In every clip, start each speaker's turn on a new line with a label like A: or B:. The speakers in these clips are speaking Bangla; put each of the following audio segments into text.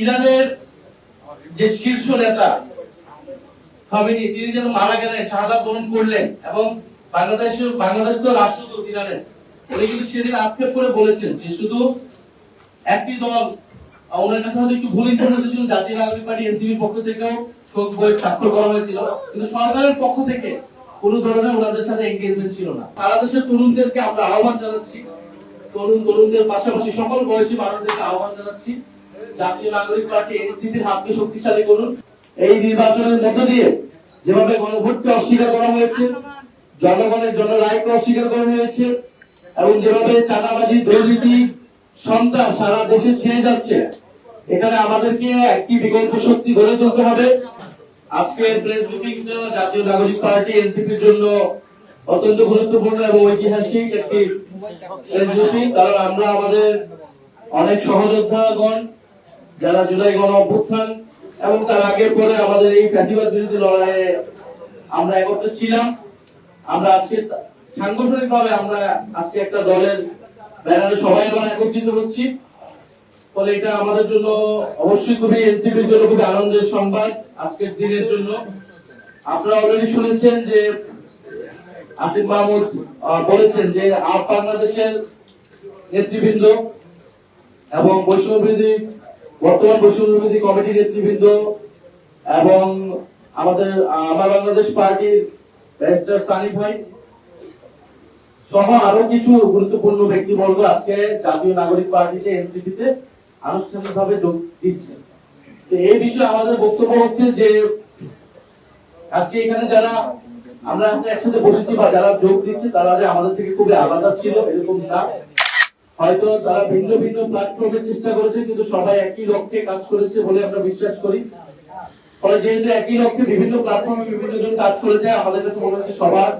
A: ইরানের যে শীর্ষ নেতা খামেনি তিনি যেন মারা গেলেন, শাহাদাত বরণ করলেন, এবং বাংলাদেশ তো রাষ্ট্রদূত ইরানের, উনি কিন্তু সেদিন আক্ষেপ করে বলেছেন যে শুধু একটি দল, ওনার কাছে হয়তো একটু ভুল ইনফরমেশন ছিল, জাতীয় নাগরিক পার্টি এনসিপির পক্ষ থেকেও শোক বই স্বাক্ষর করা হয়েছিল, কিন্তু সরকারের পক্ষ থেকে কোন ধরনের ওনাদের সাথে এনগেজমেন্ট ছিল না। সারা দেশের তরুণদেরকে আমরা আহ্বান জানাচ্ছি, তরুণদের পাশাপাশি সকল বয়সী মানুষদেরকে আহ্বান জানাচ্ছি, জাতীয় নাগরিক পার্টি এনসিপির হাতকে শক্তিশালী করুন। এই নির্বাচনের মধ্য দিয়ে যেভাবে গণভোটকে অস্বীকার করা হয়েছে, জনগণের জন্য রায়কে অস্বীকার করা হয়েছে, এবং যেভাবে চাঁদাবাজি, দুর্নীতি, সন্ত্রাস সারা দেশে ছেয়ে যাচ্ছে, এখানে আমাদেরকে একটি বিকল্প শক্তি গড়ে তুলতে হবে। আজকের প্রেস ব্রিফিংটা জাতীয় নাগরিক পার্টি এনসিপির জন্য অত্যন্ত গুরুত্বপূর্ণ এবং ঐতিহাসিক একটি প্রেস ব্রিফিং, কারণ আমরা আমাদের অনেক সহযোদ্ধাগণ যারা জুলাই গণ অভ্যুত্থান এবং তার আগের পরে আমাদের এই ফ্যাসিবাদ বিরোধী লড়াইয়ে আমরা একত্র ছিলাম। আমরা আজকে সাংগঠনিকভাবে আমরা আজকে একটা দলের ব্যানারে সবাই আমরা একত্রিত হচ্ছি, ফলে এটা আমাদের জন্য অবশ্যই খুবই, এনসিপির জন্য খুবই আনন্দের সংবাদ আজকের দিনের জন্য। আপনারা অলরেডি শুনেছেন যে আসিফ মাহমুদ বলেছেন যে বাংলাদেশের নেতৃবৃন্দ এবং বর্তমান বৈষম্য বিরোধী কমিটির নেতৃবৃন্দ এবং আমার বাংলাদেশ পার্টির ব্যারিস্টার সানি ভাই সহ আরো কিছু গুরুত্বপূর্ণ ব্যক্তিবর্গ আজকে জাতীয় নাগরিক পার্টিতে এনসিপিতে আনুষ্ঠানিকভাবে যোগ দিচ্ছে। তো এই বিষয়ে আমাদের বক্তব্য হচ্ছে যে আজকে এখানে যারা আমরা একসাথে বসেছি বা যারা যোগ দিচ্ছে তারা যে আমাদের থেকে খুবই আলাদা ছিল এরকম না, হয়তো তারা ভিন্ন ভিন্ন প্ল্যাটফর্মের চেষ্টা করেছে, কিন্তু সবাই একই লক্ষ্যে কাজ করেছে বলে আমরা বিশ্বাস করি। ফলে যেহেতু একই লক্ষ্যে বিভিন্ন প্ল্যাটফর্মে বিভিন্ন জন কাজ করেছে, আমাদের কাছে মনে হচ্ছে সবার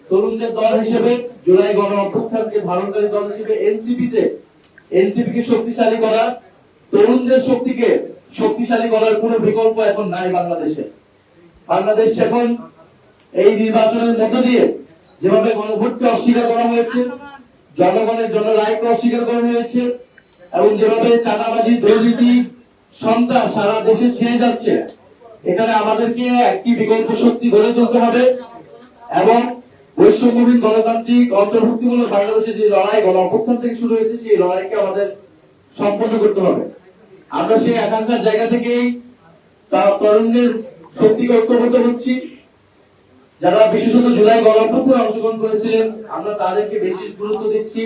A: তরুণদের দল হিসেবে, জুলাই গণ অভ্যুত্থানকে ধারণকারী দল হিসেবে এনসিপিকে শক্তিশালী করা, তরুণদের শক্তিকে শক্তিশালী করার কোন বিকল্প এখন নাই বাংলাদেশে। বাংলাদেশ এখন এই নির্বাচনের মধ্য দিয়ে যেভাবে গণভোটকে অস্বীকার করা হয়েছে, জনগণের জন্য রায়কে অস্বীকার করা হয়েছে, এবং যেভাবে চাঁদাবাজি, দুর্নীতি, সন্ত্রাস সারা দেশে ছেয়ে যাচ্ছে, এখানে আমাদেরকে একটি বিকল্প শক্তি গড়ে তুলতে হবে এবং বৈষম্যহীন গণতান্ত্রিক অন্তর্ভুক্তিমূলক বাংলাদেশের যে লড়াই গণ অভ্যুত্থান থেকে শুরু হয়েছে, সেই লড়াইকে আমাদের সম্পন্ন করতে হবে। আমরা সেই আকাঙ্ক্ষার জায়গা থেকেই তরুণদের শক্তিকে ঐক্যবদ্ধ হচ্ছি। যারা বিশেষত জুলাই গণ অভ্যুত্থানে অংশগ্রহণ করেছিলেন, আমরা তাদেরকে বেশি গুরুত্ব দিচ্ছি।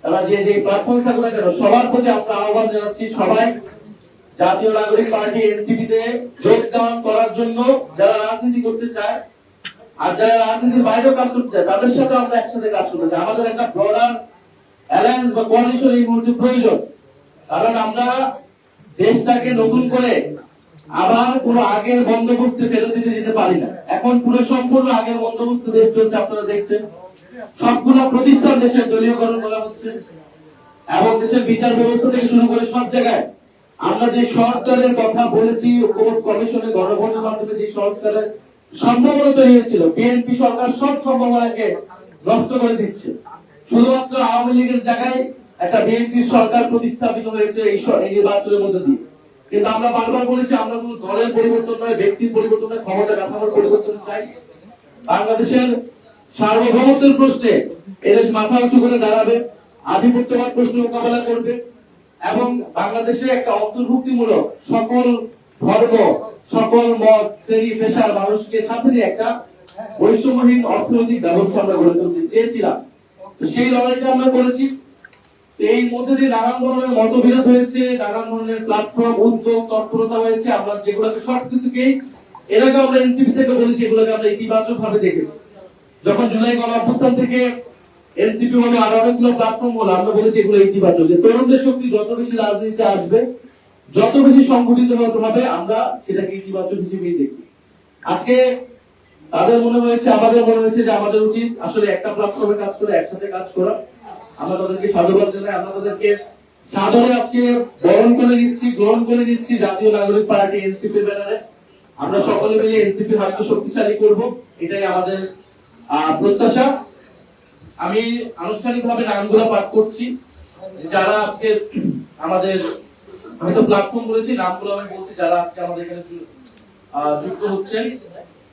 A: তারা যে প্ল্যাটফর্মে থাকুক না কেন, সবার প্রতি আমরা আহ্বান জানাচ্ছি সবাই জাতীয় নাগরিক পার্টি এনসিপিতে যোগদান করার জন্য, যারা রাজনীতি করতে চায় আর যারা রাজনীতির বাইরেও কাজ করতে চায় তাদের সাথে আমরা একসাথে কাজ করতে চাই। আমাদের একটা ব্রডার অ্যালায়েন্স বা কোয়ালিশন এই মুহূর্তে প্রয়োজন, কারণ আমরা দেশটাকে নতুন করে আবার পুরো আগের বন্দোবস্তে ফেরত দিতে পারি না। এখন পুরো সম্পূর্ণ আগের বন্দোবস্তে দেশ চলছে, আপনারা দেখছেন সবগুলো প্রতিষ্ঠান দেশের দলীয়করণ করা হচ্ছে, এবং দেশের বিচার ব্যবস্থা থেকে শুরু করে সব জায়গায় আমরা যে সংস্কারের কথা বলেছি, ঐক্যমত্য কমিশনে গণভোটের মাধ্যমে যে সংস্কারের সম্ভাবনা তৈরি হয়েছিল, বিএনপি সরকার সব সম্ভাবনাকে নষ্ট করে দিচ্ছে। শুধুমাত্র আওয়ামী লীগের জায়গায় একটা বিএনপি সরকার প্রতিস্থাপিত হয়েছে এই নির্বাচনের মধ্যে দিয়ে। কিন্তু আমরা বারবার বলেছি আমরা কোন দলের পরিবর্তন নয়, ব্যক্তির পরিবর্তন নয়, ক্ষমতা কাঠামোর পরিবর্তন চাই। বাংলাদেশের সার্বভৌমত্বের প্রশ্নে এদেশ মাথা উঁচু করে দাঁড়াবে, আধিপত্যবাদ প্রশ্ন মোকাবেলা করবে, এবং বাংলাদেশে একটা অন্তর্ভুক্তিমূলক সকল ধর্ম, সকল মত, শ্রেণী পেশার মানুষকে সাথে নিয়ে একটা বৈষম্যহীন অর্থনৈতিক ব্যবস্থা আমরা গড়ে তুলতে চেয়েছিলাম। তো সেই লড়াইটা আমরা করেছি। এই মধ্যে দিয়ে নানান ধরনের মতবিরোধ হয়েছে, নানান ধরনের প্ল্যাটফর্ম, উদ্যোগ, তৎপরতা হয়েছে। আমরা যেগুলোকে সবকিছুকেই এর আগে আমরা এনসিপি থেকে বলেছি, এগুলোকে আমরা ইতিবাচক ভাবে দেখেছি। যখন জুলাই গণ অভ্যুত্থান থেকে এনসিপি হলো আর অনেকগুলো প্ল্যাটফর্ম হলো, আমরা বলেছি এগুলো ইতিবাচক, যে তরুণদের শক্তি যত বেশি রাজনীতিতে আসবে, যত বেশি সংগঠিত হতে হবে, আমরা সেটাকে ইতিবাচক হিসেবেই দেখি। আজকে তাদের মনে হয়েছে, আমাদের মনে হয়েছে যে আমাদের উচিত আসলে একটা প্ল্যাটফর্মে কাজ করে, একসাথে কাজ করা। আমরা তাদেরকে সাধুবাদ জানাই, আমরা তাদেরকে সাদরে আজকে গ্রহণ করে নিচ্ছি জাতীয় নাগরিক পার্টি এনসিপির ব্যানারে। আমরা সকলে মিলে এনসিপির হাতকে শক্তিশালী করব, এটাই আমাদের প্রত্যাশা। আমি আনুষ্ঠানিকভাবে নামগুলো পাঠ করছি যারা আজকে আমাদের আমি তো প্ল্যাটফর্ম বলেছি, নামগুলো আমি বলছি যারা আজকে আমাদের এখানে যুক্ত হচ্ছেন।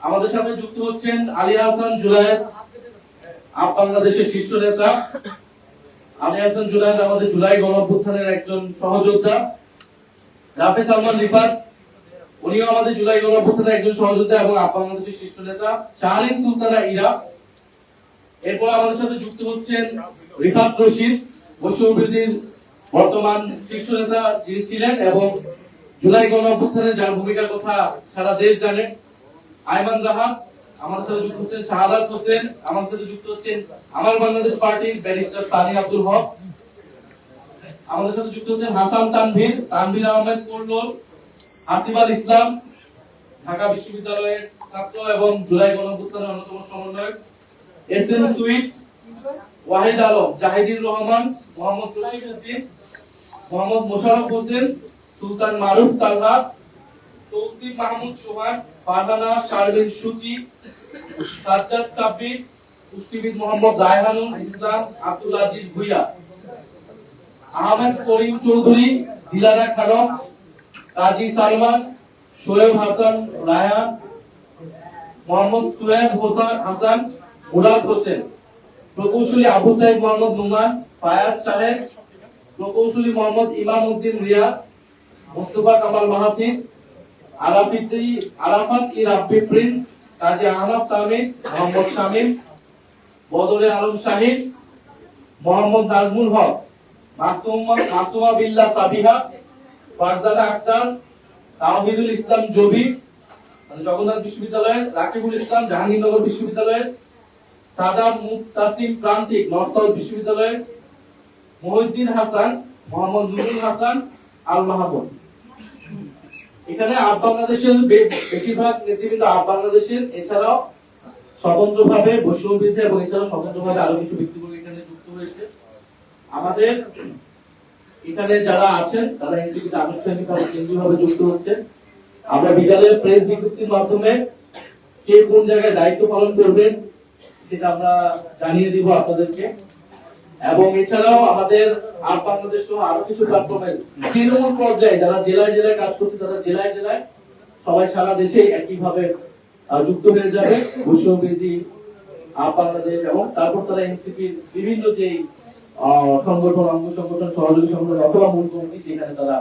A: আমাদের সাথে যুক্ত হচ্ছেন আলী হাসান জুলায়েদ, আপ বাংলাদেশের শীর্ষ নেতা। আলী হাসান জুলায়েদ আমাদের জুলাই গণঅভ্যুত্থানের একজন সহযোদ্ধা। রাফে সালমান রিফাত, উনিও আমাদের জুলাই গণঅভ্যুত্থানের একজন সহযোদ্ধা এবং আপ বাংলাদেশের শীর্ষ নেতা। শাহরিন সুলতানা ইরা। এরপর আমাদের সাথে যুক্ত হচ্ছেন রিফাত রশিদ, বৈষম্যবিরোধীর বর্তমান শীর্ষ নেতা যিনি ছিলেন এবং জুলাই গণঅভ্যুত্থানে যার ভূমিকার কথা সারা দেশ জানে। আইমান জাহান। আমাদের সাথে যুক্ত হচ্ছেন শাহাদাত হোসেন। আমাদের সাথে যুক্ত হচ্ছেন আমার বাংলাদেশ পার্টির ব্যারিস্টার সানি আব্দুল হক। আমাদের সাথে যুক্ত হচ্ছেন হাসান তানভীর, তানভীর আহমেদ কোল্লোল, হাতিব আল ইসলাম, ঢাকা বিশ্ববিদ্যালয়ের ছাত্র এবং জুলাই গণঅভ্যুত্থানের অন্যতম সমন্বয়ক। এস এম সুইট, ওয়াহিদ আলম, জাহিদুর রহমান, মোহাম্মদ জসিম উদ্দিন, মোহাম্মদ মোশাররফ হোসেন, সুলতান মারুফ তালহা, তৌসিফ মাহমুদ সোহান, ফারহানা শারমিন সুচি, সাজ্জাদ তাব্বির, পুষ্টিবিদ মোহাম্মদ রায়হানুল ইসলাম, আব্দুল আজিজ ভুইয়া, আহমেদ করিম চৌধুরী, দিলারা খানম, কাজী সালমান, শোয়েব হাসান রায়হান, মোহাম্মদ সুয়েদ হাসান, মুরাদ হোসেন, প্রকৌশলী আবু সাইদ মোহাম্মদ নুমান, ফায়াজ সাহেব, প্রকৌশলী মোহাম্মদ ইমাম উদ্দিন রিয়াদ, মুস্তফা কামাল মাহাতির, আরাফাত ই রাব্বি প্রিন্স, কাজী আহনাফ তামিম, মোহাম্মদ শামীম, বদরে আলম শাহিদ, মোহাম্মদ নাজমুল হক, মাসুমা বিল্লাহ সাবিহা, ফারজানা আক্তার, তাওহিদুল ইসলাম জবি, জগন্নাথ বিশ্ববিদ্যালয়ের, রাকিবুল ইসলাম জাহাঙ্গীরনগর বিশ্ববিদ্যালয়ের, সাদাম মুতাসিম প্রান্তিক নর্থ সাউথ বিশ্ববিদ্যালয়ের, মহিউদ্দিন হাসান, মোহাম্মদ নুরুল হাসান আল মাহমুদ। এখানে আপ বাংলাদেশের বেশিরভাগ নেতৃবৃন্দ আপ বাংলাদেশের, এছাড়াও স্বতন্ত্রভাবে বৈষম্যবিরোধী এবং এছাড়াও স্বতন্ত্রভাবে আরো কিছু ব্যক্তিবর্গ এখানে যুক্ত হয়েছে। আমাদের এখানে যারা আছেন তারা এনসিপিতে আনুষ্ঠানিকভাবে কেন্দ্রীয়ভাবে যুক্ত হচ্ছেন। আমরা বিদ্যালয়ের প্রেস বিজ্ঞপ্তির মাধ্যমে কে কোন জায়গায় দায়িত্ব পালন করবেন সেটা আমরা জানিয়ে দিব আপনাদেরকে। এবং এছাড়াও আমাদের আপ বাংলাদেশ সহ আরো কিছু প্ল্যাটফর্মে তৃণমূল পর্যায়ে যারা জেলায় জেলায় কাজ করছে তারা জেলায় জেলায় সবাই সারা দেশে একইভাবে যুক্ত হয়ে যাবে বৈষম্যবিরোধী আপ বাংলাদেশ, এবং তারপর তারা এনসিপির বিভিন্ন যে সংগঠন, অঙ্গ সংগঠন, সহযোগী সংগঠন অথবা মূল কমিটি সেখানে তারা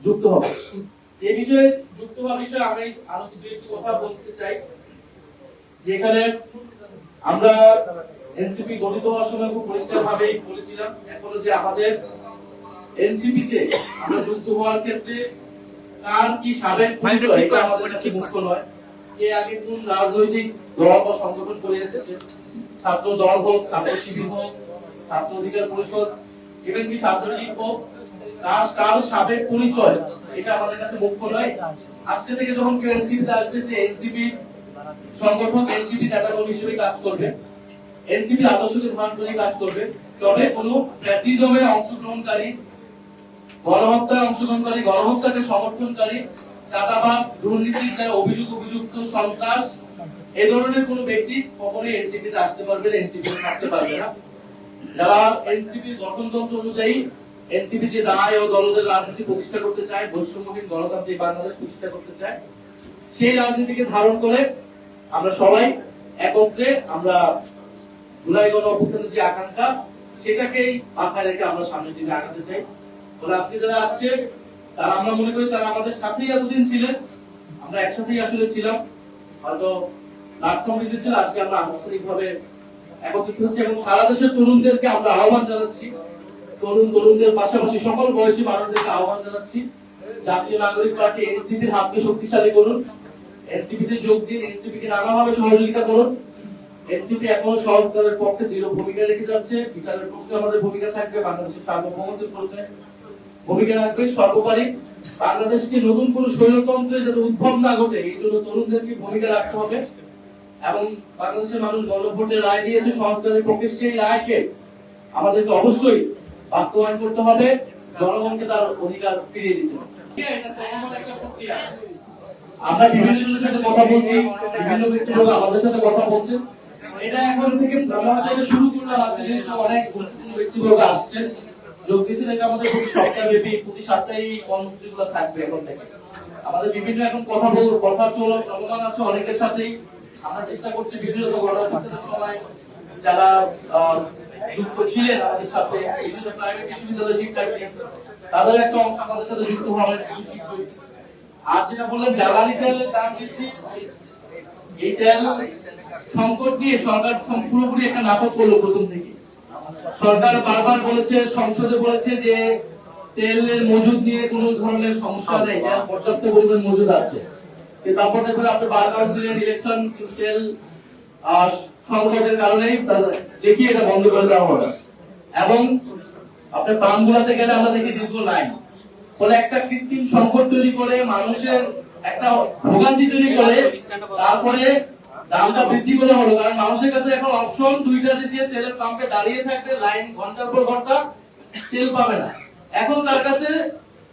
A: যুক্ত হবে। এই বিষয়ে যুক্ত হওয়ার বিষয়ে আমি আরো দু একটি কথা বলতে চাই। যেখানে আমরা এনসিপি গঠিত হওয়ার সময় খুব পরিষ্কারভাবে বলেছিলাম এখনো যে আমাদের এনসিপি তে আমরা যুক্ত হওয়ার ক্ষেত্রে কার কি সাবেক পরিচয় এটা আমাদের কাছে মুখ্য নয়। কে আগে কোন রাজনৈতিক দল বা সংগঠন করে এসেছে, ছাত্র দল হোক, ছাত্র শিবির হোক, ছাত্র অধিকার পরিষদ, ইভেন কি ছাত্রলীগ হোক, কার সাবেক পরিচয় এটা আমাদের কাছে মুখ্য নয়। আজকে থেকে যখন কেউ এনসিপি তে আসবে সে এনসিপি সংগঠন, এনসিপি নেতাকর্মী হিসেবে কাজ করবে, এনসিপি আদর্শকে ধারণ করে কাজ করবে। তবে কোন ফ্যাসিজমে অংশগ্রহণকারী, গণহত্যায় অংশগ্রহণকারী, গণহত্যাকে সমর্থনকারী, চাঁদাবাজ, দুর্নীতির যারা অভিযুক্ত সন্ত্রাস, এই ধরনের কোন ব্যক্তি কখনোই এনসিপি তে আসতে পারবে না, এনসিপি তে থাকতে পারবে না। যারা এনসিপির গঠনতন্ত্র অনুযায়ী এনসিপি যে রায় ও দলদের রাজনীতি প্রতিষ্ঠা করতে চায়, বৈষম্যহীন গণতান্ত্রিক বাংলাদেশ প্রতিষ্ঠা করতে চায়, সেই রাজনীতিকে ধারণ করে আমরা সবাই একত্রে আমরা জুলাই গণঅভ্যুত্থানের যে আকাঙ্ক্ষা সেটাকেই মাথায় রেখে আমরা সামনের দিকে আগাতে চাই। বলে আজকে যারা আসছে তারা আমরা মনে করি তারা আমাদের সাথেই এতদিন ছিলেন, আমরা একসাথেই আসলে ছিলাম, হয়তো প্ল্যাটফর্ম ছিল, আজকে আমরা আনুষ্ঠানিকভাবে একত্রিত হচ্ছে এবং সারা দেশের তরুণদেরকে আমরা আহ্বান জানাচ্ছি, তরুণদের পাশাপাশি সকল বয়সী মানুষদেরকে আহ্বান জানাচ্ছি, জাতীয় নাগরিক পার্টি এনসিপির হাতকে শক্তিশালী করুন, এনসিপি তে যোগ দিন, এনসিপি কে নানাভাবে সহযোগিতা করুন। এনসিপি এখনো সংস্কারের পক্ষে দৃঢ় ভূমিকা রেখে যাচ্ছে, বিচারের প্রশ্নে আমাদের ভূমিকা থাকবে, বাংলাদেশের সার্বভৌমত্বের প্রশ্নে ভূমিকা রাখবে। সর্বোপরি বাংলাদেশকে নতুন কোন স্বৈরতন্ত্রের যাতে উদ্ভব না ঘটে এই জন্য তরুণদেরকে ভূমিকা রাখতে হবে। এবং বাংলাদেশের মানুষ গণভোটে রায় দিয়েছে সংস্কারের পক্ষে, সেই রায়কে আমাদেরকে অবশ্যই বাস্তবায়ন করতে হবে, জনগণকে তার অধিকার ফিরিয়ে দিতে হবে। আমরা বিভিন্ন জনের সাথে কথা বলছি, বিভিন্ন ব্যক্তিবর্গ আমাদের সাথে কথা বলছেন, এটা এখন থেকে শুরু করলাম, আজকে যেহেতু অনেক গুরুত্বপূর্ণ ব্যক্তিবর্গ আসছেন, যোগ দিয়েছে নাকি আমাদের প্রতি সপ্তাহব্যাপী প্রতি সাপ্তাহিক কর্মসূচিগুলো থাকবে এখন থেকে। আমাদের বিভিন্ন এখন কথা চলমান আছে অনেকের সাথেই। আমরা চেষ্টা করছি বিভিন্ন গণঅভ্যুত্থানের সময় যারা যুক্ত ছিলেন আমাদের সাথে, বিভিন্ন প্রাইভেট বিশ্ববিদ্যালয়ের শিক্ষার্থী, তাদের একটা অংশ আমাদের সাথে যুক্ত হওয়ার শিক্ষার্থী। আর যেটা বললেন জ্বালানি তেলের দাম বৃদ্ধি, এই তেল সংকট নিয়ে সরকার পুরোপুরি একটা নাটক করলো প্রথম থেকে। সরকার বারবার বলেছে, সংসদে বলেছে যে তেলের মজুদ নিয়ে কোনো ধরনের সমস্যা নেই, যার পর্যাপ্ত পরিমাণ মজুদ আছে। তারপর দেখবেন আপনি বারবার দিলেন ইলেকশন তেল সংকটের কারণেই দেখি এটা বন্ধ করে দেওয়া হবে। এবং আপনি পাম্পগুলোতে গেলে আমরা দেখি দীর্ঘ লাইন। ফলে একটা কৃত্রিম সংকট তৈরি করে মানুষের একটা ভোগান্তি তৈরি করে তারপরে দামটা বৃদ্ধি করা হলো। কারণ মানুষের কাছে এখন অপশন দুইটা, যে সে তেলের পাম্পে দাঁড়িয়ে থাকবে লাইন ঘন্টার পর ঘন্টা তেল পাবে না। এখন তার কাছে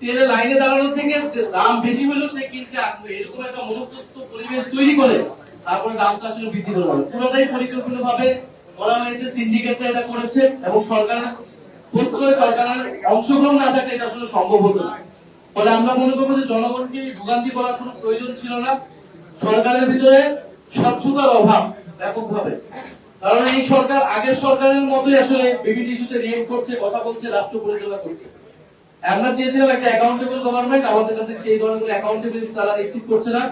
A: তেলের লাইনে দাঁড়ানোর থেকে দাম বেশি হলেও সে কিনতে আসবে, এরকম একটা মনস্তত্ত্ব পরিবেশ তৈরি করে তারপরে দামটা আসলে বৃদ্ধি করা হবে। পুরোটাই পরিকল্পিত ভাবে করা হয়েছে, সিন্ডিকেটরা এটা করেছে এবং সরকারের অংশগ্রহণ না থাকলে এটা আসলে সম্ভব হতো না। ফলে আমরা মনে করবো যে জনগণকে ভোগান্তি করার কোনো প্রয়োজন ছিল না। সরকারের ভিতরে স্বচ্ছতার অভাব ব্যাপকভাবে, কারণ এই সরকার আগের সরকারের মতোই আসলে বিভিন্ন ইস্যুতে রিয়েক্ট করছে, কথা বলছে, রাষ্ট্র পরিচালনা করছে। আমরা চেয়েছিলাম একটা অ্যাকাউন্টেবল গভর্নমেন্ট, আমাদের কাছে এই ধরনের অ্যাকাউন্টেবিলিটি তারা নিশ্চিত করছে না।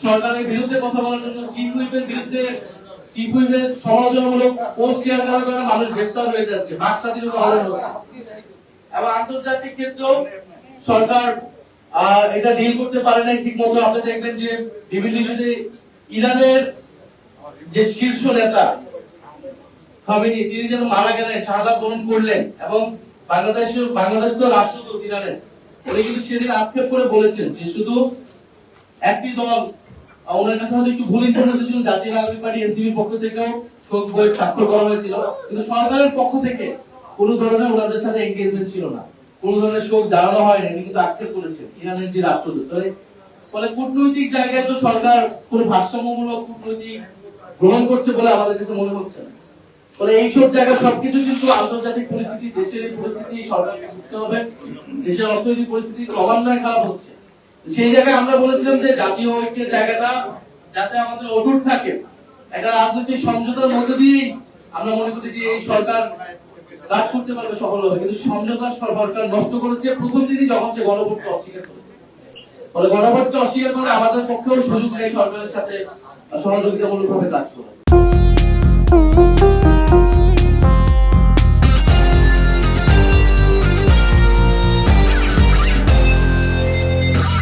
A: সরকারের বিরুদ্ধে কথা বলার জন্য চিফ হুইপের সমালোচনামূলক পোস্ট শেয়ার করার কারণে মানুষ গ্রেফতার হয়ে যাচ্ছে, বাক স্বাধীনতা হরণ হচ্ছে। এবং আন্তর্জাতিক ক্ষেত্রেও সরকার এটা ডিল করতে পারে নাই ঠিক মতো। আপনি দেখবেন যে বিভিন্ন ইস্যুতে ইরানের যে শীর্ষ নেতা খামেনি, তিনি যেন মারা গেলেন, শাহাদাত বরণ করলেন, এবং বাংলাদেশ তো রাষ্ট্রদূত ইরানের, উনি কিন্তু সেদিন আক্ষেপ করে বলেছেন যে শুধু একটি দল, ওনার কাছে হয়তো একটু ভুল ইনফরমেশন ছিল, জাতীয় নাগরিক পার্টি এনসিপির পক্ষ থেকেও শোক বই স্বাক্ষর করা হয়েছিল, কিন্তু সরকারের পক্ষ থেকে কোনো ধরনের ওনাদের সাথে এনগেজমেন্ট ছিল না, কোনো ধরনের শোক জানানো হয়নি, কিন্তু আক্ষেপ করেছেন ইরানের যে রাষ্ট্রদূত। ফলে কূটনৈতিক জায়গায় তো সরকার কোনো ভারসাম্যমূলক কূটনৈতিক গ্রহণ করছে বলে আমাদের কাছে মনে হচ্ছে না। ফলে এইসব জায়গায় সবকিছু কিন্তু আন্তর্জাতিক পরিস্থিতি, দেশের পরিস্থিতি সরকারকে বুঝতে হবে। দেশের অর্থনৈতিক পরিস্থিতি ক্রমান্বয়ে খারাপ হচ্ছে, সেই জায়গায় আমরা বলেছিলাম যে জাতীয় ঐক্যের জায়গাটা যাতে আমাদের অটুট থাকে, একটা রাজনৈতিক সমঝোতার মধ্যে দিয়েই আমরা মনে করি যে এই সরকার কাজ করতে পারবে, সফল হবে। কিন্তু সমঝোতা সরকার নষ্ট করেছে প্রথম দিনই, যখন সে গণভোটকে অস্বীকার করেছে। ফলে গণভোটকে অস্বীকার করে আমাদের পক্ষেও সুযোগ নেই সরকারের সাথে সহযোগিতামূলক ভাবে কাজ করে।